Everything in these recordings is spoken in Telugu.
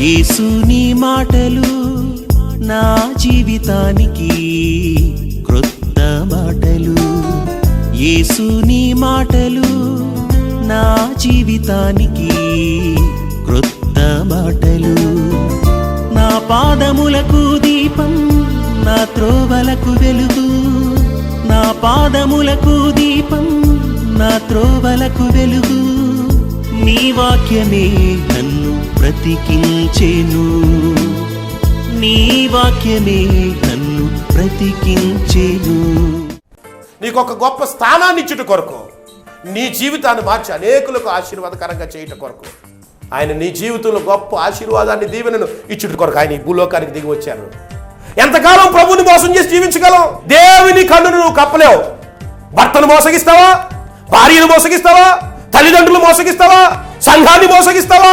యేసు నీ మాటలు నా జీవితానికి క్రొత్త మాటలు. యేసు నీ మాటలు నా జీవితానికి క్రొత్త మాటలు. నా పాదములకు దీపం, నా త్రోవలకు వెలుగు. నా పాదములకు దీపం, నా త్రోవలకు వెలుగు. నీ వాక్యమే నన్ను బ్రతికించెను. నీ వాక్యమే నన్ను బ్రతికించెను. నీకొక గొప్ప స్థానాన్ని ఇచ్చుట కొరకు, నీ జీవితాన్ని మార్చి అనేకులకు ఆశీర్వాదకరంగా చేయట కొరకు, ఆయన నీ జీవితంలో గొప్ప ఆశీర్వాదాన్ని, దీవెనను ఇచ్చుట కొరకు ఆయన ఈ భూలోకానికి దిగి వచ్చారు. ఎంతకాలం ప్రభువుని మోసం చేసి జీవించగలవు? దేవుని కన్నును నువ్వు కప్పలేవు. భర్తను మోసగిస్తావా? భార్యను మోసగిస్తావా? తల్లిదండ్రులు మోసగిస్తావా? సంఘాన్ని మోసగిస్తావా?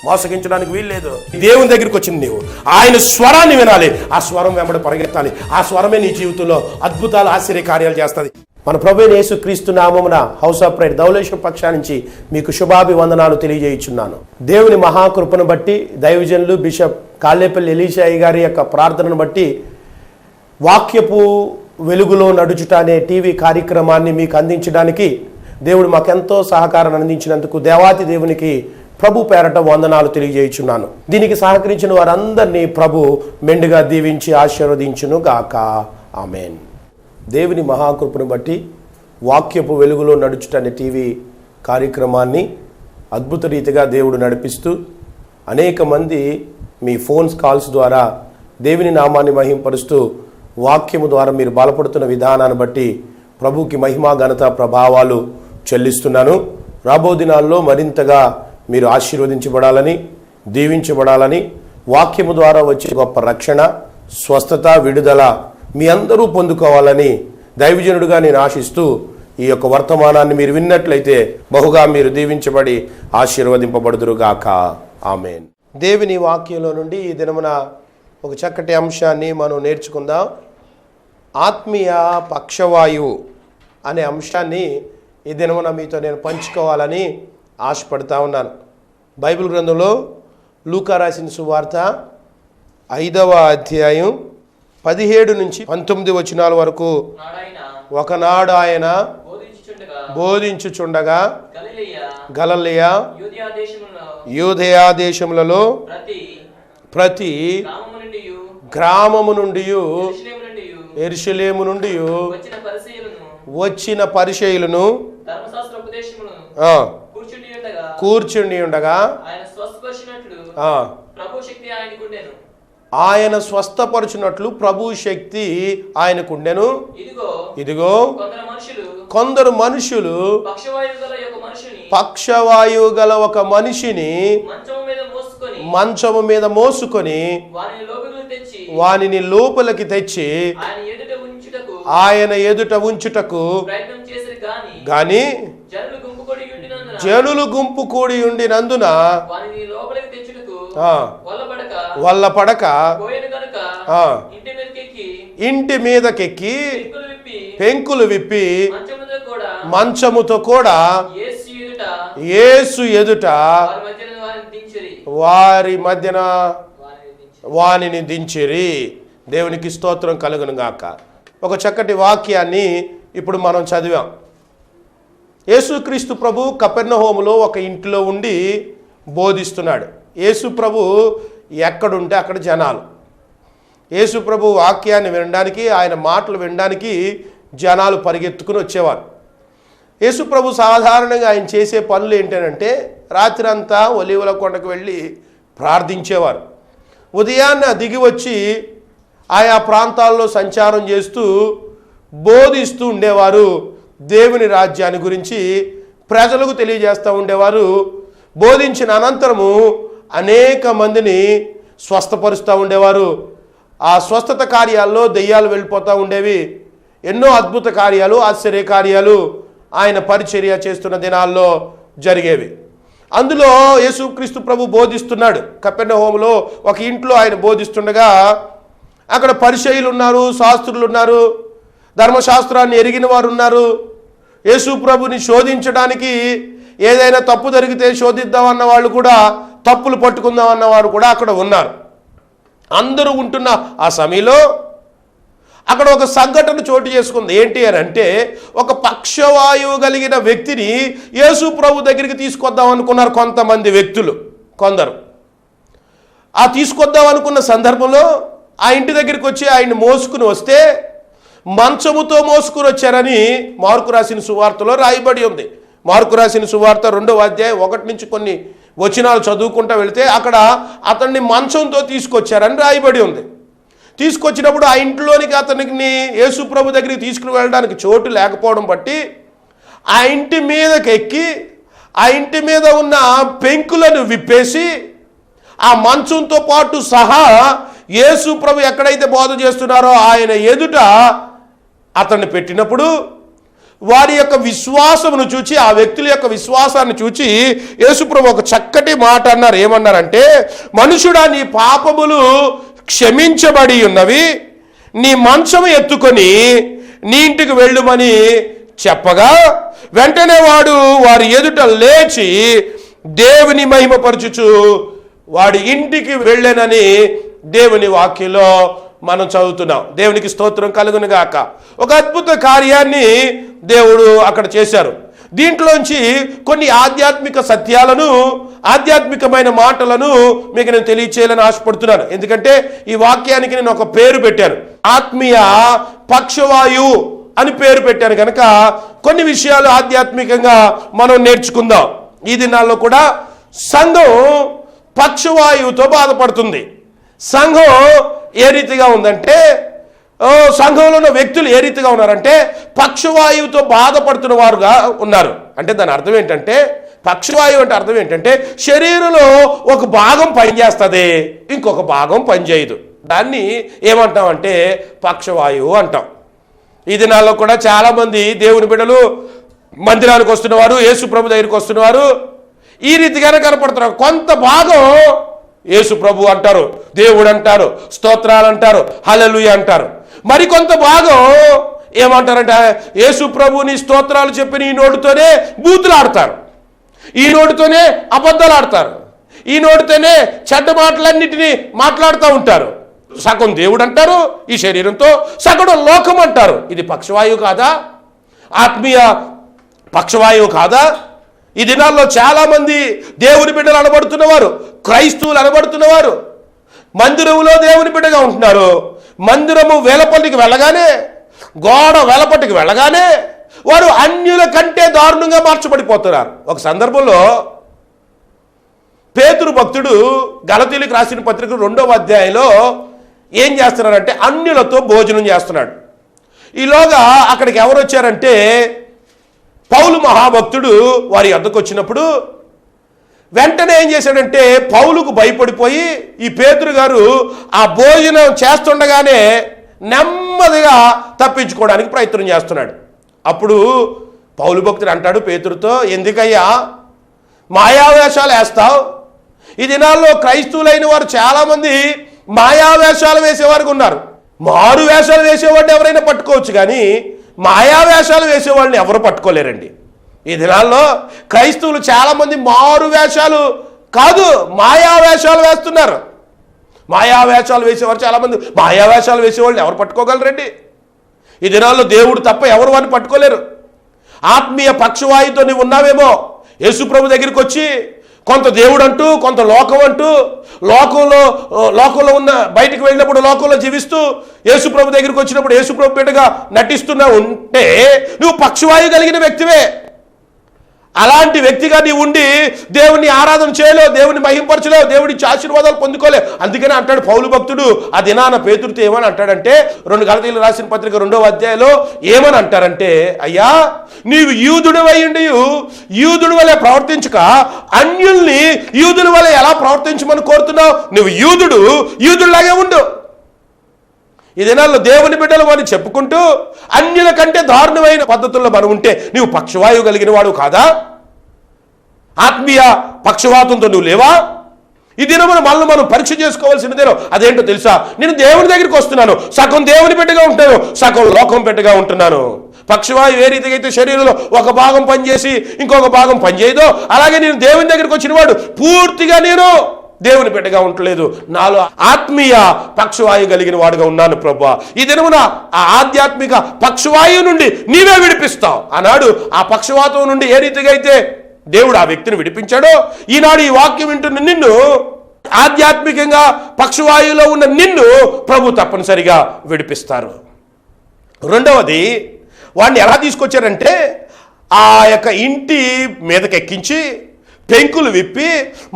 మోసగించడానికి వీల్లేదు. దేవుని దగ్గరికి వచ్చింది నీవు ఆయన స్వరాన్ని వినాలి. ఆ స్వరం వెంబడి పరిగెత్తాలి. ఆ స్వరమే నీ జీవితంలో అద్భుతాలు, ఆశ్చర్య కార్యాలు చేస్తుంది. మన ప్రభువైన యేసుక్రీస్తు నామమున హౌస్ ఆఫ్ ప్రేయర్ ధవళేశ్వరం పక్షా నుంచి మీకు శుభాభివందనాలు తెలియజేయుచున్నాను. దేవుని మహాకృపను బట్టి, దైవజనులు బిషప్ కాళ్ళేపల్లి ఎలీషాయి గారి యొక్క ప్రార్థనను బట్టి వాక్యపు వెలుగులో నడుచుట అనే టీవీ కార్యక్రమాన్ని మీకు అందించడానికి దేవుడు మాకెంతో సహకారం అందించినందుకు దేవాతి దేవునికి ప్రభు పేరట వందనాలు తెలియజేయుచున్నాను. దీనికి సహకరించిన వారందరినీ ప్రభు మెండుగా దీవించి ఆశీర్వదించును గాక. ఆమెన్. దేవుని మహాకృపను బట్టి వాక్యపు వెలుగులో నడుచుట అనే టీవీ కార్యక్రమాన్ని అద్భుత రీతిగా దేవుడు నడిపిస్తూ అనేక మంది మీ ఫోన్స్ కాల్స్ ద్వారా దేవుని నామాన్ని మహింపరుస్తూ వాక్యము ద్వారా మీరు బలపడుతున్న విధానాన్ని బట్టి ప్రభుకి మహిమా ఘనత ప్రభావాలు చెల్లిస్తున్నాను. రాబో దినాల్లో మరింతగా మీరు ఆశీర్వదించబడాలని, దీవించబడాలని, వాక్యము ద్వారా వచ్చే గొప్ప రక్షణ, స్వస్థత, విడుదల మీ అందరూ పొందుకోవాలని దైవజనుడిగా నేను ఆశిస్తూ ఈ యొక్క వర్తమానాన్ని మీరు విన్నట్లయితే బహుగా మీరు దీవించబడి ఆశీర్వదింపబడుదురుగాక. ఆమెన్. దేవుని వాక్యంలో నుండి ఈ దినమున ఒక చక్కటి అంశాన్ని మనం నేర్చుకుందాం. ఆత్మీయ పక్షవాయువు అనే అంశాన్ని ఈ దినమున మీతో నేను పంచుకోవాలని ఆశపడతా ఉన్నాను. బైబిల్ గ్రంథంలో లూకా రాసిన సువార్త 5వ అధ్యాయం 17 నుంచి 19 వచనాల వరకు, ఒకనాడు ఆయన బోధించుచుండగా గలిలయ యూదయ దేశములలో ప్రతి గ్రామము నుండి యెరూషలేము నుండి వచ్చిన పరిసయ్యులను కూర్చుండి ఉండగా ఆయన స్వస్థపరచునట్లు ప్రభు శక్తి ఆయనకుండెను. ఇదిగో కొందరు మనుషులు పక్షవాయువు గల ఒక మనిషిని మంచము మీద మోసుకొని వానిని లోపలికి తెచ్చి ఆయన ఎదుట ఉంచుటకు గాని జనులు గుంపు కూడి ఉండినందున వల్లపడక ఇంటి మీదకెక్కి పెంకులు విప్పి మంచముతో కూడా యేసు ఎదుట వారి మధ్యన వానిని దించిరి. దేవునికి స్తోత్రం కలుగును గాక. ఒక చక్కటి వాక్యాన్ని ఇప్పుడు మనం చదివాం. యేసుక్రీస్తు ప్రభు కపెర్నహూములో ఒక ఇంటిలో ఉండి బోధిస్తున్నాడు. యేసు ప్రభు ఎక్కడుంటే అక్కడ జనాలు. యేసు ప్రభు వాక్యాన్ని వినడానికి, ఆయన మాటలు వినడానికి జనాలు పరిగెత్తుకుని వచ్చేవారు. యేసు ప్రభు సాధారణంగా ఆయన చేసే పనులు ఏంటంటే రాత్రి అంతా ఒలీవల కొండకు వెళ్ళి ప్రార్థించేవారు. ఉదయాన్నే దిగి వచ్చి ఆయా ప్రాంతాల్లో సంచారం చేస్తూ బోధిస్తూ ఉండేవారు. దేవుని రాజ్యాన్ని గురించి ప్రజలకు తెలియజేస్తూ ఉండేవారు. బోధించిన అనంతరము అనేక మందిని స్వస్థపరుస్తూ ఉండేవారు. ఆ స్వస్థత కార్యాల్లో దెయ్యాలు వెళ్ళిపోతూ ఉండేవి. ఎన్నో అద్భుత కార్యాలు, ఆశ్చర్య కార్యాలు ఆయన పరిచర్య చేస్తున్న దినాల్లో జరిగేవి. అందులో యేసుక్రీస్తు ప్రభు బోధిస్తున్నాడు. కపెర్నహూములో ఒక ఇంట్లో ఆయన బోధిస్తుండగా అక్కడ పరిసయ్యులు ఉన్నారు, శాస్త్రులు ఉన్నారు, ధర్మశాస్త్రాన్ని ఎరిగిన వారు ఉన్నారు. యేసు ప్రభుని శోధించడానికి, ఏదైనా తప్పు జరిగితే శోధిద్దామన్న వాళ్ళు కూడా తప్పులు పట్టుకుందాం అన్నవారు కూడా అక్కడ ఉన్నారు. అందరూ ఉంటున్న ఆ సమయంలో అక్కడ ఒక సంఘటన చోటు చేసుకుంది. ఏంటి అని అంటే, ఒక పక్షవాయువు కలిగిన వ్యక్తిని యేసు ప్రభు దగ్గరికి తీసుకొద్దాం అనుకున్నారు కొంతమంది వ్యక్తులు. కొందరు ఆ తీసుకొద్దాం అనుకున్న సందర్భంలో ఆ ఇంటి దగ్గరికి వచ్చి ఆయన్ని మోసుకుని వస్తే మంచముతో మోసుకుని వచ్చారని మార్కు రాసిన సువార్తలో రాయబడి ఉంది. మార్కు రాసిన సువార్త 2వ అధ్యాయం 1 నుంచి కొన్ని వచనాలు చదువుకుంటూ వెళితే అక్కడ అతన్ని మంచంతో తీసుకొచ్చారని రాయబడి ఉంది. తీసుకొచ్చినప్పుడు ఆ ఇంట్లోనికి అతనికి యేసు ప్రభు దగ్గరికి తీసుకుని వెళ్ళడానికి చోటు లేకపోవడం బట్టి ఆ ఇంటి మీదకి ఎక్కి ఆ ఇంటి మీద ఉన్న పెంకులను విప్పేసి ఆ మంచంతో పాటు సహా యేసు ప్రభు ఎక్కడైతే బోధ చేస్తున్నారో ఆయన ఎదుట అతన్ని పెట్టినప్పుడు వారి యొక్క విశ్వాసమును చూచి, ఆ వ్యక్తుల యొక్క విశ్వాసాన్ని చూచి యేసు ప్రభు ఒక చక్కటి మాట అన్నారు. ఏమన్నారంటే, మనుషుడా, నీ పాపములు క్షమించబడి ఉన్నవి, నీ మంచము ఎత్తుకొని నీ ఇంటికి వెళ్ళుమని చెప్పగా వెంటనే వాడు వారి ఎదుట లేచి దేవుని మహిమపరచుచు వాడి ఇంటికి వెళ్ళానని దేవుని వాక్యంలో మనం చదువుతున్నాం. దేవునికి స్తోత్రం కలుగును గాక. ఒక అద్భుత కార్యాన్ని దేవుడు అక్కడ చేశారు. దీంట్లోంచి కొన్ని ఆధ్యాత్మిక సత్యాలను, ఆధ్యాత్మికమైన మాటలను మీకు నేను తెలియచేయాలని ఆశపడుతున్నాను. ఎందుకంటే ఈ వాక్యానికి నేను ఒక పేరు పెట్టాను, ఆత్మీయ పక్షవాయువు అని పేరు పెట్టాను. కనుక కొన్ని విషయాలు ఆధ్యాత్మికంగా మనం నేర్చుకుందాం. ఈ దినాల్లో కూడా సంఘం పక్షవాయువుతో బాధపడుతుంది. సంఘం ఏ రీతిగా ఉందంటే, సంఘంలో ఉన్న వ్యక్తులు ఏ రీతిగా ఉన్నారంటే పక్షవాయువుతో బాధపడుతున్న వారుగా ఉన్నారు. అంటే దాని అర్థం ఏంటంటే, పక్షవాయువు అంటే అర్థం ఏంటంటే శరీరంలో ఒక భాగం పనిచేస్తుంది, ఇంకొక భాగం పనిచేయదు. దాన్ని ఏమంటామంటే పక్షవాయువు అంటాం. ఈ దినాల్లో కూడా చాలామంది దేవుని బిడ్డలు మందిరానికి వస్తున్నవారు, యేసు ప్రభు దగ్గరికి వస్తున్నవారు ఈ రీతిగానే కనపడుతున్నారు. కొంత భాగం యేసు ప్రభు అంటారు, దేవుడు అంటారు, స్తోత్రాలు అంటారు, హల్లెలూయా అంటారు. మరికొంత భాగం ఏమంటారంటే యేసు ప్రభుని స్తోత్రాలు చెప్పిన ఈ నోటితోనే బూతులు ఆడతారు, ఈ నోటితోనే అబద్ధాలు ఆడతారు, ఈ నోటితోనే చెడ్డ మాటలన్నిటినీ మాట్లాడుతూ ఉంటారు. సగం దేవుడు అంటారు ఈ శరీరంతో, సగం లోకం అంటారు. ఇది పక్షవాయువు కాదా? ఆత్మీయ పక్షవాయువు కాదా? ఈ దినాల్లో చాలామంది దేవుని బిడ్డలు అనబడుతున్నవారు, క్రైస్తవులు అనబడుతున్నవారు మందిరములో దేవుని బిడ్డగా ఉంటున్నారు. మందిరము వేలపల్లికి వెళ్ళగానే, గోడ వేలపట్టికి వెళ్ళగానే వారు అన్యుల కంటే దారుణంగా మార్చబడిపోతున్నారు. ఒక సందర్భంలో పేతురు భక్తుడు గలతీయులకు రాసిన పత్రిక 2వ అధ్యాయంలో ఏం చేస్తున్నారంటే అన్యులతో భోజనం చేస్తున్నాడు. ఈలోగా అక్కడికి ఎవరు వచ్చారంటే పౌలు మహాభక్తుడు వారి వద్దకు వచ్చినప్పుడు వెంటనే ఏం చేశాడంటే పౌలుకు భయపడిపోయి ఈ పేతురు గారు ఆ భోజనం చేస్తుండగానే నెమ్మదిగా తప్పించుకోవడానికి ప్రయత్నం చేస్తున్నాడు. అప్పుడు పౌలు భక్తుడు అంటాడు పేతురుతో, ఎందుకయ్యా మాయావేషాలు వేస్తావు? ఈ దినాల్లో క్రైస్తవులైన వారు చాలామంది మాయావేషాలు వేసేవారు ఉన్నారు. మారు వేషాలు వేసేవాడిని ఎవరైనా పట్టుకోవచ్చు, కానీ మాయావేషాలు వేసేవాళ్ళని ఎవరు పట్టుకోలేరండి. ఈ దినాల్లో క్రైస్తవులు చాలామంది మారు వేషాలు కాదు, మాయావేషాలు వేస్తున్నారు. మాయావేషాలు వేసేవారు చాలామంది, మాయావేషాలు వేసేవాళ్ళని ఎవరు పట్టుకోగలరండి? ఈ దినాల్లో దేవుడు తప్ప ఎవరు వారిని పట్టుకోలేరు. ఆత్మీయ పక్షవాయుతో నీవు ఉన్నావేమో, యేసు ప్రభు దగ్గరికి వచ్చి కొంత దేవుడు అంటూ కొంత లోకం అంటూ లోకంలో ఉన్న బయటికి వెళ్ళినప్పుడు లోకంలో జీవిస్తూ యేసు ప్రభు దగ్గరికి వచ్చినప్పుడు యేసు ప్రభు బిడ్డగా నటిస్తున్నా ఉంటే నువ్వు పక్షవాయువు కలిగిన వ్యక్తివే. అలాంటి వ్యక్తిగా నీవు ఉండి దేవుని ఆరాధన చేయలేవు, దేవుని మహింపరచలేవు, దేవుడి ఆశీర్వాదాలు పొందుకోలేవు. అందుకనే అంటాడు పౌలు భక్తుడు ఆ దినాన పేతురుతో ఏమని అంటాడంటే 2 గలతీయులకు రాసిన పత్రిక 2వ అధ్యాయంలో ఏమని అంటారంటే, అయ్యా నీవు యూదుడివైండి యూదుడి వలె ప్రవర్తించక అన్యుల్ని యూదుల వలె ఎలా ప్రవర్తించమని కోరుతున్నావు? నువ్వు యూదుడిలాగే ఉండు. ఈ దినాల్లో దేవుని బిడ్డలు అని చెప్పుకుంటూ అన్యుల కంటే దారుణమైన పద్ధతుల్లో మనం ఉంటే నువ్వు పక్షవాయువు కలిగిన వాడు కాదా? ఆత్మీయ పక్షవాతంతో నువ్వు లేవా? ఈ దినమును మనం పరీక్ష చేసుకోవాల్సినదేనో. అదేంటో తెలుసా? నేను దేవుని దగ్గరికి వస్తున్నాను, సగం దేవుని బిడ్డగా ఉంటున్నాను, సగం లోకం బిడ్డగా ఉంటున్నాను. పక్షవాయువు ఏ రీతిగా అయితే శరీరంలో ఒక భాగం పనిచేసి ఇంకొక భాగం పనిచేయదో, అలాగే నేను దేవుని దగ్గరికి వచ్చిన వాడు పూర్తిగా నేను దేవుని బిడ్డగా ఉండలేదు, నాలో ఆత్మీయ పక్షవాయువు కలిగిన వాడుగా ఉన్నాను ప్రభువా. ఈ దినమున ఆ ఆధ్యాత్మిక పక్షవాయువు నుండి నీవే విడిపిస్తావు అన్నాడు. ఆ పక్షవాతం నుండి ఏ రీతిగా అయితే దేవుడు ఆ వ్యక్తిని విడిపించాడో, ఈనాడు ఈ వాక్యం వింటున్న నిన్ను, ఆధ్యాత్మికంగా పక్షవాయువులో ఉన్న నిన్ను ప్రభు తప్పనిసరిగా విడిపిస్తారు. రెండవది, వాడిని ఎలా తీసుకొచ్చారంటే ఆ యొక్క ఇంటి మీదకి ఎక్కించి పెంకులు విప్పి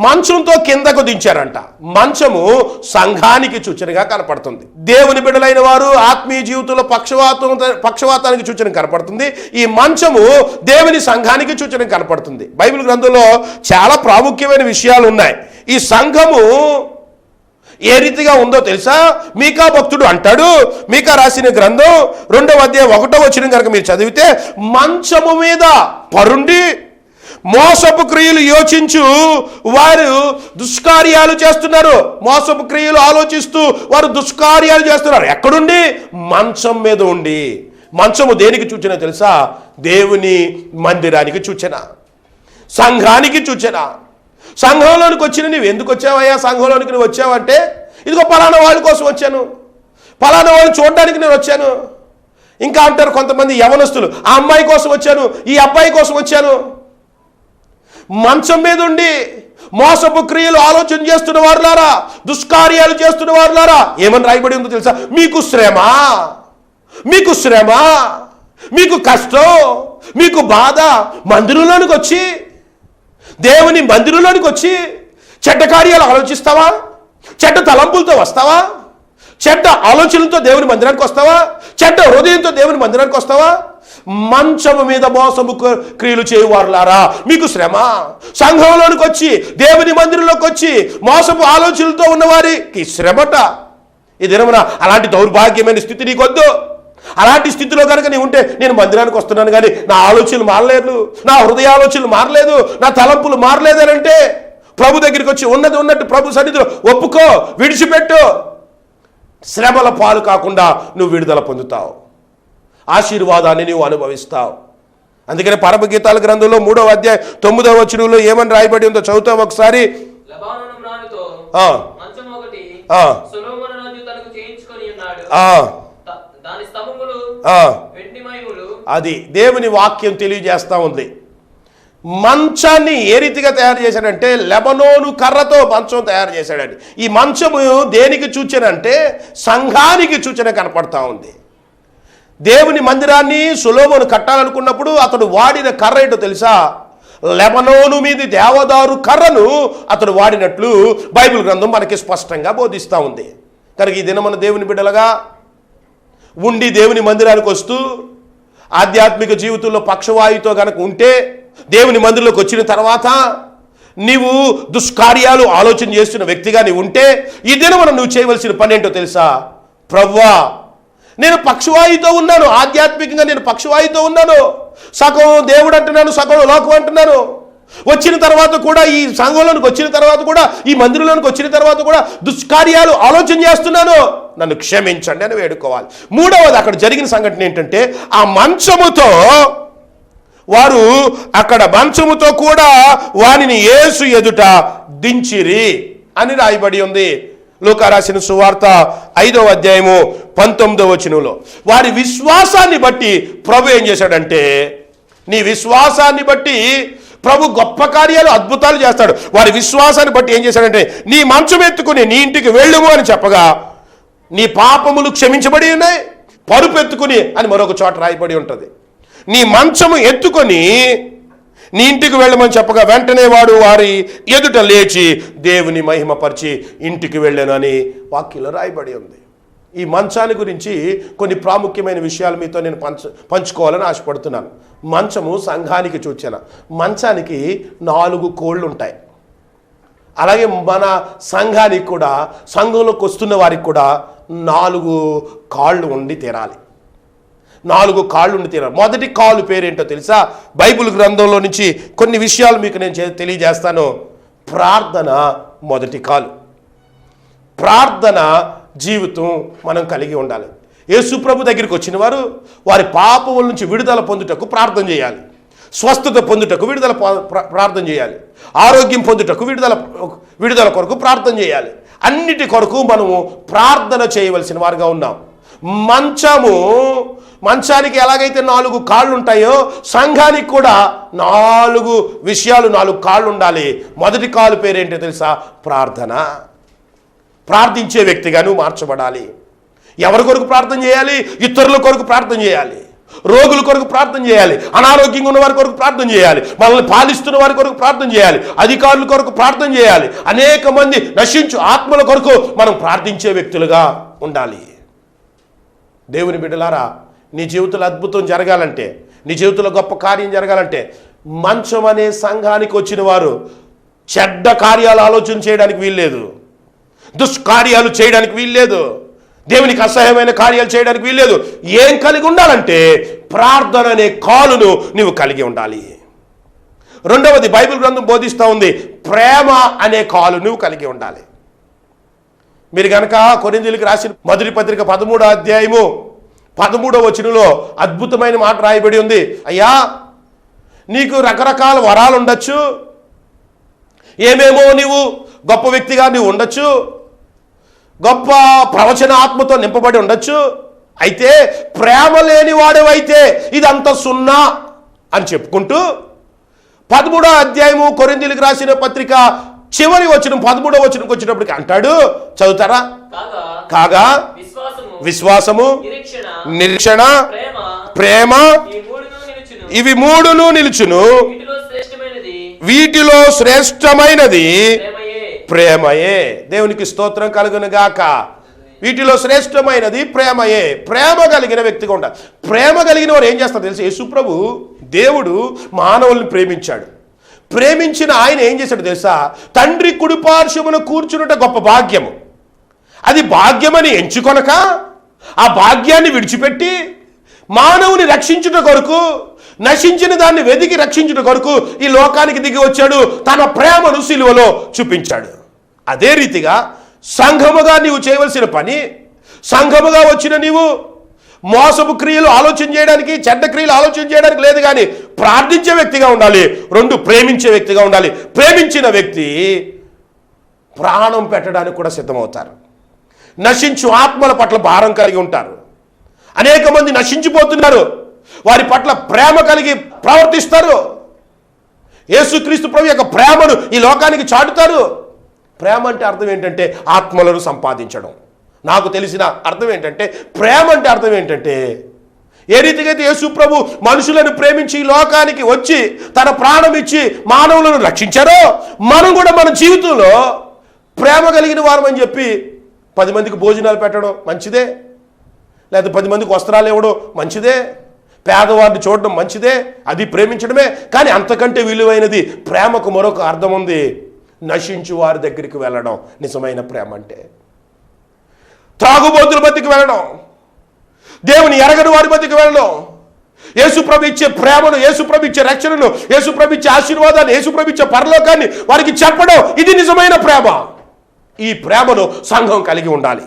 మంచంతో కిందకు దించారంట. మంచము సంఘానికి సూచనగా కనపడుతుంది. దేవుని బిడ్డలైన వారు ఆత్మీయ జీవితంలో పక్షవాతానికి సూచన కనపడుతుంది. ఈ మంచము దేవుని సంఘానికి సూచన కనపడుతుంది. బైబిల్ గ్రంథంలో చాలా ప్రాముఖ్యమైన విషయాలు ఉన్నాయి. ఈ సంఘము ఏ రీతిగా ఉందో తెలుసా? మీకా భక్తుడు అంటాడు, మీకా రాసిన గ్రంథం 2వ అధ్యాయం 1వ వచనం కనుక మీరు చదివితే, మంచము మీద పరుండి మోసపు క్రియలు యోచించు వారు దుష్కార్యాలు చేస్తున్నారు. మోసపు క్రియలు ఆలోచిస్తూ వారు దుష్కార్యాలు చేస్తున్నారు. ఎక్కడుండి? మంచం మీద ఉండి. మంచము దేనికి సూచన తెలుసా? దేవుని మందిరానికి సూచన, సంఘానికి సూచన. సంఘంలోనికి వచ్చిన నువ్వు ఎందుకు వచ్చావయ్యా? సంఘంలోనికి నువ్వు వచ్చావంటే, ఇదిగో పలానా వాళ్ళ కోసం వచ్చాను, పలానా వాళ్ళు చూడడానికి నేను వచ్చాను. ఇంకా అంటారు కొంతమంది యవనస్తులు, ఆ అమ్మాయి కోసం వచ్చాను, ఈ అబ్బాయి కోసం వచ్చాను. మంచం మీద ఉండి మోసపు క్రియలు ఆలోచన చేస్తున్న వారులారా, దుష్కార్యాలు చేస్తున్న వారులారా, ఏమని రాయబడి ఉందో తెలుసా? మీకు శ్రమ, మీకు శ్రమ, మీకు కష్టం, మీకు బాధ. మందిరంలోనికి వచ్చి, దేవుని మందిరంలోనికి వచ్చి చెడ్డ కార్యాలు ఆలోచిస్తావా? చెడ్డ తలంపులతో వస్తావా? చెడ్డ ఆలోచనలతో దేవుని మందిరానికి వస్తావా? చెడ్డ హృదయంతో దేవుని మందిరానికి వస్తావా? మంచము మీద మోసము క్రియలు చేయువారులారా, మీకు శ్రమ. సంఘంలోనికి వచ్చి, దేవుని మందిరంలోకి వచ్చి మోసపు ఆలోచనలతో ఉన్నవారికి శ్రమట. ఈ దినమున అలాంటి దౌర్భాగ్యమైన స్థితి నీకొద్దు. అలాంటి స్థితిలో కనుక నీ ఉంటే, నేను మందిరానికి వస్తున్నాను కానీ నా ఆలోచనలు మారలేదు, నా హృదయ ఆలోచనలు మారలేదు, నా తలంపులు మారలేదు అని అంటే, ప్రభు దగ్గరికి వచ్చి ఉన్నది ఉన్నట్టు ప్రభు సన్నిధిలో ఒప్పుకో, విడిచిపెట్టు. శ్రమల పాలు కాకుండా నువ్వు విడుదల పొందుతావు, ఆశీర్వాదాన్ని నువ్వు అనుభవిస్తావు. అందుకని పరమగీతాల గ్రంథంలో 3వ అధ్యాయం 9వ వచనంలో ఏమని రాయబడి ఉందో చదువుతాం ఒకసారి. అది దేవుని వాక్యం తెలియజేస్తా ఉంది. మంచాన్ని ఏ రీతిగా తయారు చేశాడంటే, లెబనోను కర్రతో మంచం తయారు చేశాడండి. ఈ మంచము దేనికి సూచనంటే సంఘానికి సూచన కనపడతా ఉంది. దేవుని మందిరాన్ని సొలొమోను కట్టాలనుకున్నప్పుడు అతడు వాడిన కర్ర ఏంటో తెలుసా? లెబనోను మీది దేవదారు కర్రను అతడు వాడినట్లు బైబిల్ గ్రంథం మనకి స్పష్టంగా బోధిస్తూ ఉంది. కనుక ఈ దినమున దేవుని బిడ్డలుగా ఉండి దేవుని మందిరానికి వస్తూ ఆధ్యాత్మిక జీవితంలో పక్షవాయుతో కనుక ఉంటే, దేవుని మందిరంలోకి వచ్చిన తర్వాత నీవు దుష్కార్యాలు ఆలోచన చేస్తున్న వ్యక్తిగా నీవు ఉంటే, ఈ దినమున నువ్వు చేయవలసిన పని ఏంటో తెలుసా? ప్రభువా, నేను పక్షవాయుతో ఉన్నాను, ఆధ్యాత్మికంగా నేను పక్షవాయుతో ఉన్నాను. సగం దేవుడు అంటున్నాను, సగం లోకం అంటున్నాను. వచ్చిన తర్వాత కూడా, ఈ సంఘంలోనికి వచ్చిన తర్వాత కూడా, ఈ మందిరంలోనికి వచ్చిన తర్వాత కూడా దుష్కార్యాలు ఆలోచన చేస్తున్నాను, నన్ను క్షమించండి అని వేడుకోవాలి. మూడవది, అక్కడ జరిగిన సంఘటన ఏంటంటే, ఆ మంచముతో వారు అక్కడ మంచముతో కూడా వానిని యేసు ఎదుట దించిరి అని రాయబడి ఉంది. లూకా రాసిన సువార్త 5వ అధ్యాయము 19వ వచనంలో. వారి విశ్వాసాన్ని బట్టి ప్రభు ఏం చేశాడంటే, నీ విశ్వాసాన్ని బట్టి ప్రభు గొప్ప కార్యాలు అద్భుతాలు చేస్తాడు. వారి విశ్వాసాన్ని బట్టి ఏం చేశాడంటే, నీ మంచం ఎత్తుకుని నీ ఇంటికి వెళ్ళుము అని చెప్పగా, నీ పాపములు క్షమించబడి ఉన్నాయి, పరుపు ఎత్తుకుని అని మరొక చోట రాయబడి ఉంటుంది. నీ మంచము ఎత్తుకొని నీ ఇంటికి వెళ్ళమని చెప్పగా, వెంటనే వాడు వారి ఎదుట లేచి దేవుని మహిమపరిచి ఇంటికి వెళ్ళాను అని వాక్యంలో రాయబడి ఉంది. ఈ మంచాన్ని గురించి కొన్ని ప్రాముఖ్యమైన విషయాలు మీతో నేను పంచుకోవాలని ఆశపడుతున్నాను. మంచము సంఘానికి సూచన. మంచానికి 4 కోళ్ళు ఉంటాయి. అలాగే మన సంఘానికి కూడా, సంఘంలోకి వస్తున్న వారికి కూడా 4 కాళ్ళు ఉండి తీరాలి. 4 కాళ్ళు ఉండి తీరాలి. మొదటి కాలు పేరేంటో తెలుసా? బైబిల్ గ్రంథంలో నుంచి కొన్ని విషయాలు మీకు నేను తెలియజేస్తాను. ప్రార్థన మొదటి కాలు. ప్రార్థన జీవితం మనం కలిగి ఉండాలి. యేసు ప్రభు దగ్గరికి వచ్చిన వారు వారి పాపముల నుంచి విడుదల పొందుటకు ప్రార్థన చేయాలి, స్వస్థత పొందుటకు ప్రార్థన చేయాలి, ఆరోగ్యం పొందుటకు విడుదల కొరకు ప్రార్థన చేయాలి. అన్నిటి కొరకు మనము ప్రార్థన చేయవలసిన వారుగా ఉన్నాం. మంచానికి ఎలాగైతే 4 కాళ్ళు ఉంటాయో సంఘానికి కూడా 4 విషయాలు, 4 కాళ్ళు ఉండాలి. మొదటి కాలు పేరేంటో తెలుసా? ప్రార్థన. ప్రార్థించే వ్యక్తిగా నువ్వు మార్చబడాలి. ఎవరి కొరకు ప్రార్థన చేయాలి? ఇతరుల కొరకు ప్రార్థన చేయాలి, రోగుల కొరకు ప్రార్థన చేయాలి, అనారోగ్యంగా ఉన్న వారి కొరకు ప్రార్థన చేయాలి, మనల్ని పాలిస్తున్న వారి కొరకు ప్రార్థన చేయాలి, అధికారుల కొరకు ప్రార్థన చేయాలి. అనేక మంది నశించు ఆత్మల కొరకు మనం ప్రార్థించే వ్యక్తులుగా ఉండాలి. దేవుని బిడ్డలారా, నీ జీవితంలో అద్భుతం జరగాలంటే, నీ జీవితంలో గొప్ప కార్యం జరగాలంటే, మంచం అనే సంఘానికి వచ్చిన వారు చెడ్డ కార్యాలు ఆలోచన చేయడానికి వీల్లేదు, దుష్కార్యాలు చేయడానికి వీల్లేదు, దేవునికి అసహ్యమైన కార్యాలు చేయడానికి వీల్లేదు. ఏం కలిగి ఉండాలంటే ప్రార్థన అనే కాలును నువ్వు కలిగి ఉండాలి. రెండవది, బైబిల్ గ్రంథం బోధిస్తూ ఉంది, ప్రేమ అనే కాలు నువ్వు కలిగి ఉండాలి. మీరు కనుక కొరింథీయులకు రాసిన మొదటి పత్రిక 13వ అధ్యాయము 13వ వచనంలో అద్భుతమైన మాట రాయబడి ఉంది. అయ్యా, నీకు రకరకాల వరాలు ఉండొచ్చు, ఏమేమో నీవు గొప్ప వ్యక్తిగా నీవు ఉండొచ్చు, గొప్ప ప్రవచన ఆత్మతో నింపబడి ఉండొచ్చు, అయితే ప్రేమ లేని వాడవైతే ఇదంతా సున్నా అని చెప్పుకుంటూ 13వ అధ్యాయము కొరింథీయులకు రాసిన పత్రిక చివరి వచనం 13వ వచనంకి వచ్చినప్పటికి అంటాడు, చదువుతారా? కాగా విశ్వాసము, నిరీక్షణ, ప్రేమ, ఇవి 3 నిలుచును, వీటిలో శ్రేష్టమైనది ప్రేమయే. దేవునికి స్తోత్రం కలుగును గాక. వీటిలో శ్రేష్టమైనది ప్రేమయే. ప్రేమ కలిగిన వ్యక్తిగా ఉండాలి. ప్రేమ కలిగిన వారు ఏం చేస్తారు తెలుసు? యేసుప్రభు దేవుడు మానవుల్ని ప్రేమించాడు. ప్రేమించిన ఆయన ఏం చేశాడు తెలుసా? తండ్రి కుడిపార్శ్వమున కూర్చునుట గొప్ప భాగ్యము. అది భాగ్యమని ఎంచుకొనక ఆ భాగ్యాన్ని విడిచిపెట్టి మానవుని రక్షించుట కొరకు, నశించిన దాన్ని వెదికి రక్షించుట కొరకు ఈ లోకానికి దిగి వచ్చాడు. తన ప్రేమను సిలువలో చూపించాడు. అదే రీతిగా సంఘముగా నీవు చేయవలసిన పని, సంఘముగా వచ్చిన నీవు మోసపు క్రియలు ఆలోచన చేయడానికి, చెడ్డ క్రియలు ఆలోచన చేయడానికి లేదు, కానీ ప్రార్థించే వ్యక్తిగా ఉండాలి. 2, ప్రేమించే వ్యక్తిగా ఉండాలి. ప్రేమించిన వ్యక్తి ప్రాణం పెట్టడానికి కూడా సిద్ధమవుతారు. నశించు ఆత్మల పట్ల భారం కలిగి ఉంటారు. అనేక మంది నశించిపోతున్నారు, వారి పట్ల ప్రేమ కలిగి ప్రవర్తిస్తారు. యేసుక్రీస్తు ప్రభు యొక్క ప్రేమను ఈ లోకానికి చాటుతారు. ప్రేమ అంటే అర్థం ఏంటంటే ఆత్మలను సంపాదించడం. నాకు తెలిసిన అర్థం ఏంటంటే ప్రేమ అంటే అర్థం ఏంటంటే, ఏ రీతిగా అయితే యేసు ప్రభు మనుషులను ప్రేమించి ఈ లోకానికి వచ్చి తన ప్రాణం ఇచ్చి మానవులను రక్షించారో, మనం కూడా మన జీవితంలో ప్రేమ కలిగిన వారమని చెప్పి 10 మందికి భోజనాలు పెట్టడం మంచిదే, లేదా 10 మందికి వస్త్రాలు ఇవ్వడం మంచిదే, పేదవాడిని చూడడం మంచిదే, అది ప్రేమించడమే. కానీ అంతకంటే విలువైనది ప్రేమకు మరొక అర్థం ఉంది. నశించు వారి దగ్గరికి వెళ్ళడం నిజమైన ప్రేమ అంటే. త్రాగుబోతుల మధ్యకి వెళ్ళడం, దేవుని ఎరగని వారి మధ్యకి వెళ్ళడం, యేసుప్రభు ఇచ్చే ప్రేమను, యేసుప్రభు ఇచ్చే రక్షణను, యేసుప్రభు ఇచ్చే ఆశీర్వాదాన్ని, యేసుప్రభు ఇచ్చే పరలోకాన్ని వారికి చెప్పడం, ఇది నిజమైన ప్రేమ. ఈ ప్రేమను సంఘం కలిగి ఉండాలి.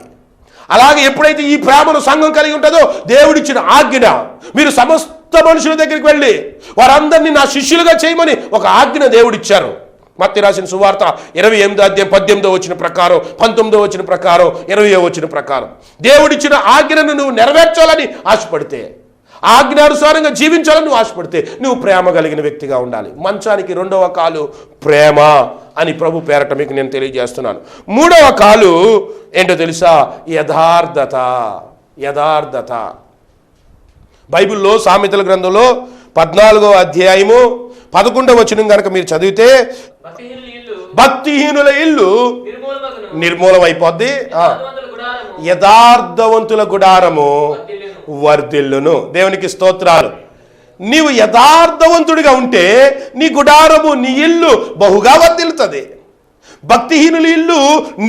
అలాగే ఎప్పుడైతే ఈ ప్రేమను సంఘం కలిగి ఉంటుందో, దేవుడిచ్చిన ఆజ్ఞ, మీరు సమస్త మనుషుల దగ్గరికి వెళ్ళి వారందరినీ నా శిష్యులుగా చేయమని ఒక ఆజ్ఞ దేవుడిచ్చారు. మత్తయి రాసిన సువార్త 28వ అధ్యాయం 18వ వచన ప్రకారం, 19వ వచన ప్రకారం, 20వ వచన ప్రకారం దేవుడిచ్చిన ఆజ్ఞను నువ్వు నెరవేర్చాలని ఆశపడితే, ఆజ్ఞానుసారంగా జీవించాలని నువ్వు ఆశపడితే, నువ్వు ప్రేమ కలిగిన వ్యక్తిగా ఉండాలి. మంచానికి 2వ కాలు ప్రేమ అని ప్రభు పేరట మీకు నేను తెలియజేస్తున్నాను. 3వ కాలు ఏంటో తెలుసా? యథార్థత. యథార్థత. బైబిల్లో సామెతల గ్రంథంలో 14వ అధ్యాయము 11వ వచనం కనుక మీరు చదివితే, భక్తిహీనుల ఇల్లు నిర్మూలమైపోద్ది, యథార్థవంతుల గుడారము వర్ధిల్లును. దేవునికి స్తోత్రాలు. నీవు యథార్థవంతుడిగా ఉంటే నీ గుడారము, నీ ఇల్లు బహుగా వర్ధిల్లుతుంది. భక్తిహీనుల ఇల్లు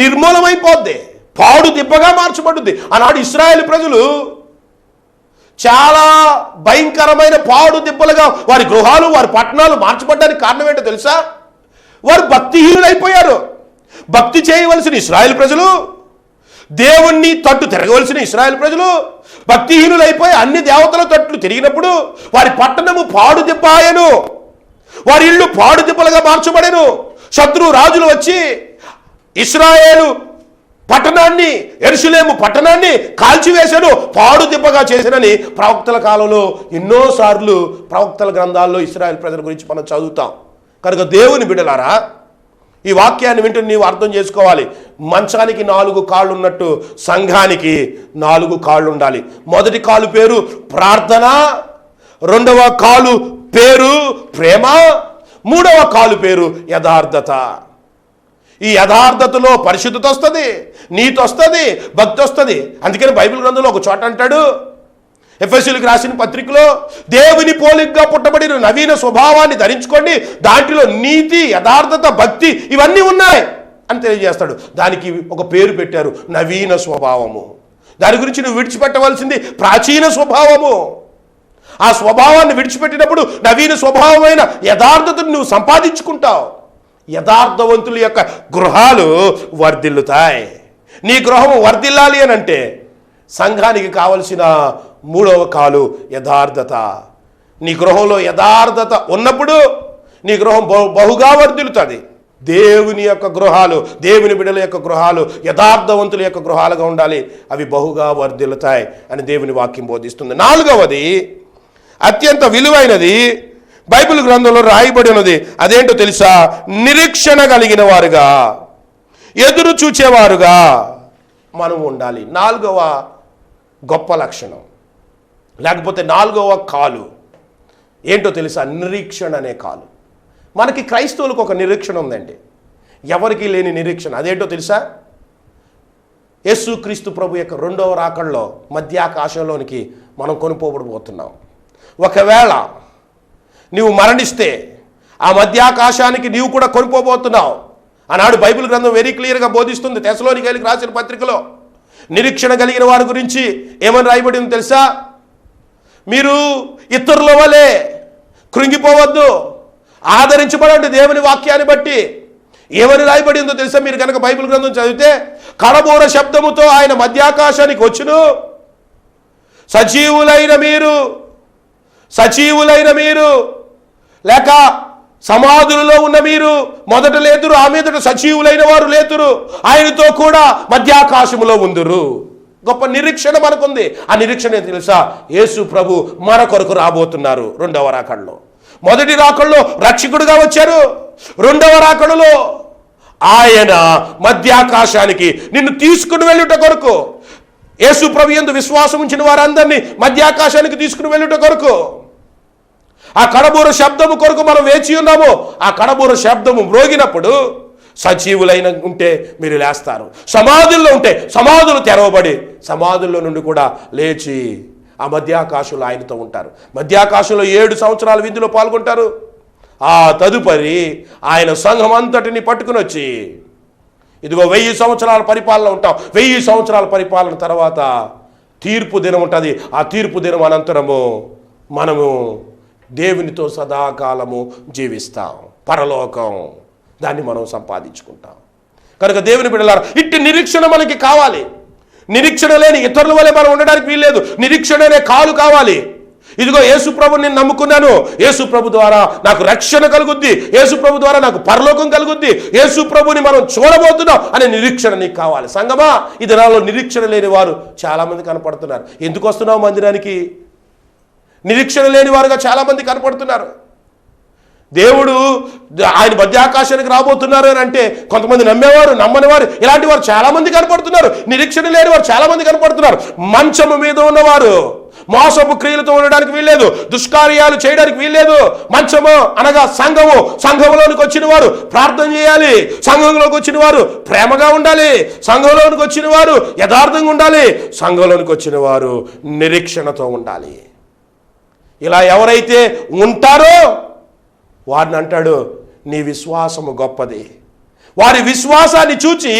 నిర్మూలమైపోద్ది, పాడు దిబ్బగా మార్చబడుద్ది. ఆనాడు ఇశ్రాయేలు ప్రజలు చాలా భయంకరమైన పాడు దిబ్బలుగా వారి గృహాలు, వారి పట్టణాలు మార్చబడ్డానికి కారణం ఏంటో తెలుసా? వారు భక్తిహీనులైపోయారు. భక్తి చేయవలసిన ఇశ్రాయేలు ప్రజలు, దేవుణ్ణి తట్టు తిరగవలసిన ఇశ్రాయేలు ప్రజలు, భక్తిహీనులైపోయి అన్ని దేవతల తట్లు తిరిగినప్పుడు వారి పట్టణము పాడు దిబ్బాయను, వారి ఇళ్ళు పాడు దిబ్బలుగా మార్చబడెను. శత్రు రాజులు వచ్చి ఇశ్రాయేలు పట్టణాన్ని, యెరూషలేము పట్టణాన్ని కాల్చివేశాను, పాడు దిబ్బగా చేశానని ప్రవక్తల కాలంలో ఎన్నోసార్లు ప్రవక్తల గ్రంథాల్లో ఇశ్రాయేల్ ప్రజల గురించి మనం చదువుతాం. కనుక దేవుని బిడ్డలారా, ఈ వాక్యాన్ని వింటూ నీవు అర్థం చేసుకోవాలి. మంచానికి 4 కాళ్ళు ఉన్నట్టు సంఘానికి 4 కాళ్ళు ఉండాలి. మొదటి కాలు పేరు ప్రార్థన, రెండవ కాలు పేరు ప్రేమ, మూడవ కాలు పేరు యథార్థత. ఈ యథార్థతలో పరిశుద్ధత వస్తుంది, నీతి వస్తుంది, భక్తి వస్తుంది. అందుకని బైబిల్ గ్రంథంలో ఒక చోట అంటాడు, ఎఫెసీయులకు రాసిన పత్రికలో, దేవుని పోలికగా పుట్టబడిన నవీన స్వభావాన్ని ధరించుకోండి, దాంట్లో నీతి, యథార్థత, భక్తి ఇవన్నీ ఉన్నాయి అని తెలియజేస్తాడు. దానికి ఒక పేరు పెట్టారు, నవీన స్వభావము. దాని గురించి నువ్వు విడిచిపెట్టవలసింది ప్రాచీన స్వభావము. ఆ స్వభావాన్ని విడిచిపెట్టినప్పుడు నవీన స్వభావమైన యథార్థతను నువ్వు సంపాదించుకుంటావు. యథార్థవంతుల యొక్క గృహాలు వర్ధిల్లుతాయి. నీ గృహం వర్ధిల్లాలి అని అంటే సంఘానికి కావలసిన మూడవ కాలు యథార్థత. నీ గృహంలో యథార్థత ఉన్నప్పుడు నీ గృహం బహుగా వర్ధిల్లుతుంది. దేవుని యొక్క గృహాలు, దేవుని బిడ్డల యొక్క గృహాలు యథార్థవంతుల యొక్క గృహాలుగా ఉండాలి, అవి బహుగా వర్ధిల్లుతాయి అని దేవుని వాక్యం బోధిస్తుంది. 4వది అత్యంత విలువైనది బైబిల్ గ్రంథంలో రాయబడి ఉన్నది. అదేంటో తెలుసా? నిరీక్షణ కలిగిన వారుగా, ఎదురు చూచేవారుగా మనం ఉండాలి. 4వ గొప్ప లక్షణం, లేకపోతే 4వ కాలు ఏంటో తెలుసా? నిరీక్షణ అనే కాలు. మనకి క్రైస్తవులకు ఒక నిరీక్షణ ఉందండి, ఎవరికి లేని నిరీక్షణ. అదేంటో తెలుసా? యేసుక్రీస్తు ప్రభు యొక్క 2వ రాకడలో మధ్యాకాశంలోనికి మనం కొనుక్కోబడిపోతున్నాం. ఒకవేళ నీవు మరణిస్తే ఆ మధ్యాకాశానికి నీవు కూడా కొనుక్కోబోతున్నావు. ఆనాడు బైబిల్ గ్రంథం వెరీ క్లియర్గా బోధిస్తుంది. తెస్సలోనికైలకు రాసిన పత్రికలో నిరీక్షణ కలిగిన వారి గురించి ఏమని రాయబడిందో తెలుసా? మీరు ఇతరుల వలె కృంగిపోవద్దు, ఆదరించబడండి దేవుని వాక్యాన్ని బట్టి. ఏమని రాయబడిందో తెలుసా? మీరు కనుక బైబిల్ గ్రంథం చదివితే, కడబూర శబ్దముతో ఆయన మధ్యాకాశానికి వచ్చును, సజీవులైన మీరు లేక సమాధులలో ఉన్న మీరు మొదట లేతురు, ఆ మీదట సజీవులైన వారు లేతురు, ఆయనతో కూడా మధ్యాకాశములో ఉందురు. గొప్ప నిరీక్షణ మనకుంది. ఆ నిరీక్షణ తెలుసా? యేసు ప్రభు మన కొరకు రాబోతున్నారు 2వ రాకడలో. మొదటి రాకడలో రక్షకుడుగా వచ్చారు, 2వ రాకడలో ఆయన మధ్యాకాశానికి నిన్ను తీసుకుని వెళ్ళుట కొరకు, యేసు ప్రభు యందు విశ్వాసం ఉంచిన వారందరినీ మధ్యాకాశానికి తీసుకుని వెళ్ళుట కొరకు, ఆ కడబూర శబ్దము కొరకు మనం వేచి ఉన్నాము. ఆ కడబూర శబ్దము మ్రోగినప్పుడు సజీవులైన ఉంటే మీరు లేస్తారు, సమాధుల్లో ఉంటే సమాధులు తెరవబడి సమాధుల్లో నుండి కూడా లేచి ఆ మధ్యాకాశంలో ఆయనతో ఉంటారు. మధ్యాకాశంలో 7 సంవత్సరాల విందులో పాల్గొంటారు. ఆ తదుపరి ఆయన సంఘం అంతటిని పట్టుకుని వచ్చి, ఇదిగో 1000 సంవత్సరాల పరిపాలన ఉంటాం. 1000 సంవత్సరాల పరిపాలన తర్వాత తీర్పు దినం ఉంటుంది. ఆ తీర్పు దినం అనంతరము మనము దేవునితో సదాకాలము జీవిస్తాం, పరలోకం దాన్ని మనం సంపాదించుకుంటాం. కనుక దేవుని బిడ్డలారా, ఇట్టి నిరీక్షణ మనకి కావాలి. నిరీక్షణ లేని ఇతరుల వల్లే మనం ఉండడానికి వీల్లేదు. నిరీక్షణ అనే కాలు కావాలి. ఇదిగో యేసు ప్రభుని నేను నమ్ముకున్నాను, యేసు ప్రభు ద్వారా నాకు రక్షణ కలుగుద్ది, యేసు ప్రభు ద్వారా నాకు పరలోకం కలుగుద్ది, యేసు ప్రభుని మనం చూడబోతున్నాం అనే నిరీక్షణ నీకు కావాలి. సంగమా, ఈ దినాల్లో నిరీక్షణ లేని వారు చాలామంది కనపడుతున్నారు. ఎందుకు వస్తున్నావు మందిరానికి? నిరీక్షణ లేని వారుగా చాలామంది కనపడుతున్నారు. దేవుడు ఆయన మధ్యాకాశానికి రాబోతున్నారు అని అంటే కొంతమంది నమ్మేవారు, నమ్మని వారు, ఇలాంటి వారు చాలామంది కనపడుతున్నారు. నిరీక్షణ లేని వారు చాలామంది కనపడుతున్నారు. మంచము మీద ఉన్నవారు మోసపు క్రియలతో ఉండడానికి వీల్లేదు, దుష్కార్యాలు చేయడానికి వీల్లేదు. మంచము అనగా సంఘము, సంఘంలోనికి వచ్చిన వారు ప్రార్థన చేయాలి, సంఘంలోకి వచ్చిన వారు ప్రేమగా ఉండాలి, సంఘంలోనికి వచ్చిన వారు యథార్థంగా ఉండాలి, సంఘంలోనికి వచ్చిన వారు నిరీక్షణతో ఉండాలి. ఇలా ఎవరైతే ఉంటారో వారిని అంటాడు, నీ విశ్వాసము గొప్పది. వారి విశ్వాసాన్ని చూచి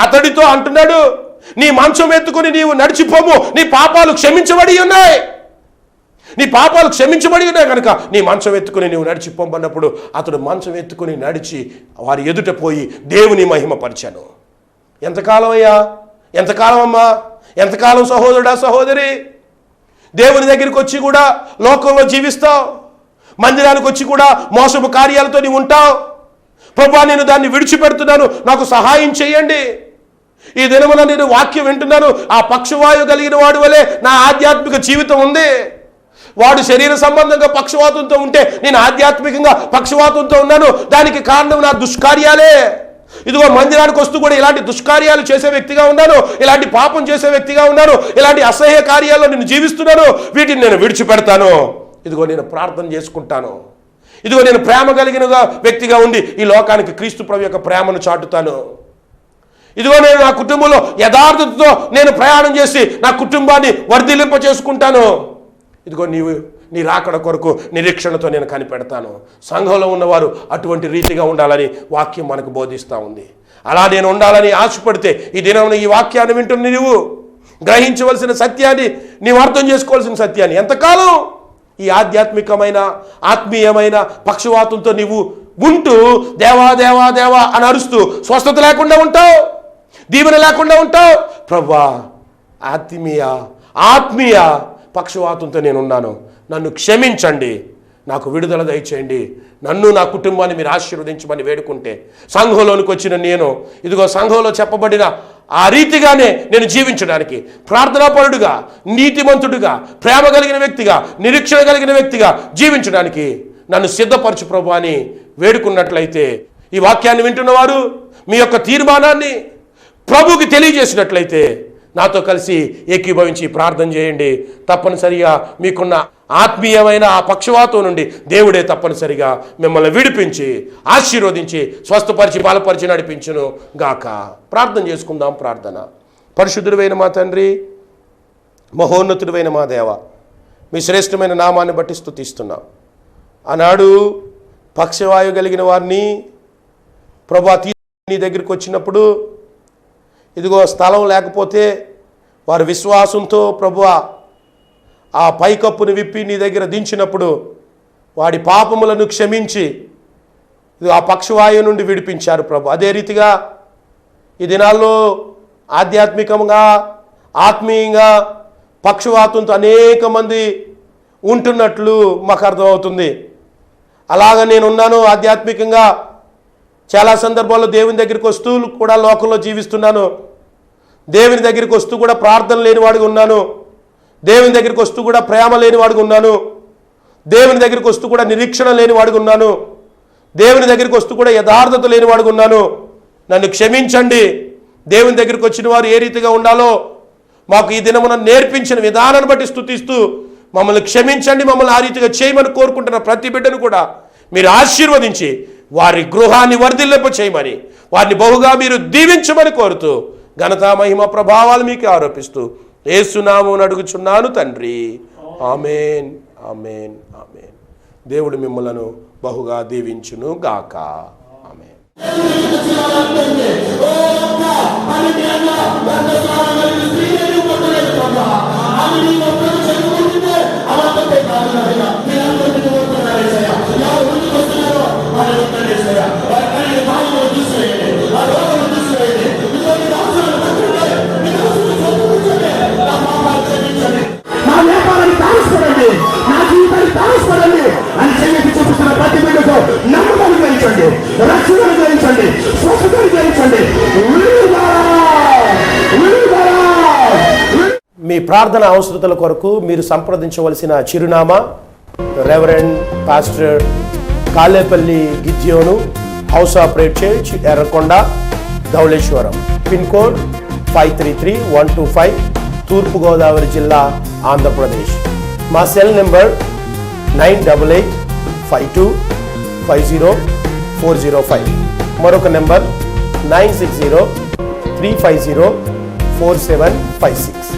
అతడితో అంటున్నాడు, నీ మంచం ఎత్తుకుని నీవు నడిచిపోము, నీ పాపాలు క్షమించబడి ఉన్నాయి, నీ పాపాలు క్షమించబడి ఉన్నాయి కనుక నీ మంచం ఎత్తుకుని నీవు నడిచిపోమన్నప్పుడు అతడు మంచం ఎత్తుకుని నడిచి వారి ఎదుట పోయి దేవుని మహిమపరిచాను. ఎంతకాలం అయ్యా, ఎంతకాలం అమ్మా, ఎంతకాలం సహోదరుడా, సహోదరి? దేవుని దగ్గరికి వచ్చి కూడా లోకంలో జీవిస్తావు, మందిరానికి వచ్చి కూడా మోసపు కార్యాలతో నీవు ఉంటావు. ప్రభువా, నేను దాన్ని విడిచిపెడుతున్నాను, నాకు సహాయం చేయండి. ఈ దినమున నేను వాక్యం వింటున్నాను, ఆ పక్షవాయువు కలిగిన వాడి వలె నా ఆధ్యాత్మిక జీవితం ఉంది. వాడు శరీర సంబంధంగా పక్షవాతంతో ఉంటే నేను ఆధ్యాత్మికంగా పక్షవాతంతో ఉన్నాను. దానికి కారణం నా దుష్కార్యాలే. ఇదిగో మందిరానికి వస్తూ కూడా ఇలాంటి దుష్కార్యాలు చేసే వ్యక్తిగా ఉన్నాను, ఇలాంటి పాపం చేసే వ్యక్తిగా ఉన్నాను, ఇలాంటి అసహ్య కార్యాల్లో నేను జీవిస్తున్నాను. వీటిని నేను విడిచిపెడతాను. ఇదిగో నేను ప్రార్థన చేసుకుంటాను. ఇదిగో నేను ప్రేమ కలిగిన వ్యక్తిగా ఉండి ఈ లోకానికి క్రీస్తు ప్రభు యొక్క ప్రేమను చాటుతాను. ఇదిగో నేను నా కుటుంబంలో యథార్థతతో నేను ప్రయాణం చేసి నా కుటుంబాన్ని వర్ధిల్లింప చేసుకుంటాను. ఇదిగో నీ రాకడ కొరకు నిరీక్షణతో నేను కనిపెడతాను. సంఘంలో ఉన్నవారు అటువంటి రీతిగా ఉండాలని వాక్యం మనకు బోధిస్తూ ఉంది. అలా నేను ఉండాలని ఆశపడితే ఈ దినం ఈ వాక్యాన్ని వింటున్న నీవు గ్రహించవలసిన సత్యాన్ని, నీవు అర్థం చేసుకోవాల్సిన సత్యాన్ని, ఎంతకాలం ఈ ఆధ్యాత్మికమైన ఆత్మీయమైన పక్షవాతంతో నీవు ఉంటూ దేవా దేవా దేవా అని అరుస్తూ స్వస్థత లేకుండా ఉంటావు, దీవెన లేకుండా ఉంటావు. ప్రభువా, ఆత్మీయ పక్షవాతంతో నేనున్నాను, నన్ను క్షమించండి, నాకు విడుదల దయచేయండి, నన్ను నా కుటుంబాన్ని మీరు ఆశీర్వదించమని వేడుకుంటే సంఘంలోనికి వచ్చిన నేను ఇదిగో సంఘంలో చెప్పబడిన ఆ రీతిగానే నేను జీవించడానికి ప్రార్థనాపరుడుగా, నీతిమంతుడుగా, ప్రేమ కలిగిన వ్యక్తిగా, నిరీక్షణ కలిగిన వ్యక్తిగా జీవించడానికి నన్ను సిద్ధపరచు ప్రభు అని వేడుకున్నట్లయితే, ఈ వాక్యాన్ని వింటున్నవారు మీ యొక్క తీర్మానాన్ని ప్రభువుకి తెలియజేసినట్లయితే నాతో కలిసి ఏకీభవించి ప్రార్థన చేయండి. తప్పనిసరిగా మీకున్న ఆత్మీయమైన ఆ పక్షవాతం నుండి దేవుడే తప్పనిసరిగా మిమ్మల్ని విడిపించి ఆశీర్వదించి స్వస్థపరిచి బలపరిచి నడిపించును గాక. ప్రార్థన చేసుకుందాం. ప్రార్థన. పరిశుద్ధుడైన మా తండ్రి, మహోన్నతుడైన మా దేవ, మీ శ్రేష్టమైన నామాన్ని బట్టి స్తుతిస్తున్నాం. ఆనాడు పక్షవాయువు కలిగిన వారిని ప్రభువా నీ దగ్గరికి వచ్చినప్పుడు ఇదిగో స్థలం లేకపోతే వారి విశ్వాసంతో ప్రభువా ఆ పైకప్పును విప్పి నీ దగ్గర దించినప్పుడు వాడి పాపములను క్షమించి ఆ పక్షవాయువు నుండి విడిపించారు ప్రభు. అదే రీతిగా ఈ దినాల్లో ఆధ్యాత్మికంగా ఆత్మీయంగా పక్షవాతంతో అనేక మంది ఉంటున్నట్లు మాకు అర్థమవుతుంది. అలాగ నేనున్నాను. ఆధ్యాత్మికంగా చాలా సందర్భాల్లో దేవుని దగ్గరికి వస్తూ కూడా లోకంలో జీవిస్తున్నాను. దేవుని దగ్గరికి వస్తూ కూడా ప్రార్థన లేనివాడిగా ఉన్నాను. దేవుని దగ్గరికి వస్తూ కూడా ప్రేమ లేనివాడిగా ఉన్నాను. దేవుని దగ్గరికి వస్తూ కూడా నిరీక్షణ లేనివాడిగా ఉన్నాను. దేవుని దగ్గరికి వస్తూ కూడా యథార్థత లేనివాడిగా ఉన్నాను. నన్ను క్షమించండి. దేవుని దగ్గరికి వచ్చిన వారు ఏ రీతిగా ఉండాలో మాకు ఈ దినమున నేర్పించిన విధానాన్ని బట్టి స్తుతిస్తూ మమ్మల్ని క్షమించండి, మమ్మల్ని ఆ రీతిగా చేయమని కోరుకుంటున్న ప్రతి బిడ్డను కూడా మీరు ఆశీర్వదించి వారి గృహాన్ని వర్ధిల్లింప చేయమని, వారిని బహుగా మీరు దీవించమని కోరుతూ ఘనత మహిమ ప్రభావాలు మీకు ఆరోపిస్తూ యేసు నామమున అడుగుచున్నాను తండ్రి. ఆమేన్, ఆమేన్, ఆమేన్. దేవుడు మిమ్మలను బహుగా దీవించును గాక. ఆమేన్. మీ ప్రార్థన అవసరతల కొరకు మీరు సంప్రదించవలసిన చిరునామా reverend pastor Kalepalli Gidyonu, house of red church, Errakonda, Dhavaleswaram. Pin code 533125, తూర్పుగోదావరి జిల్లా, ఆంధ్రప్రదేశ్. మా సెల్ నెంబర్ 9885250405. మరొక నెంబర్ 9603504756.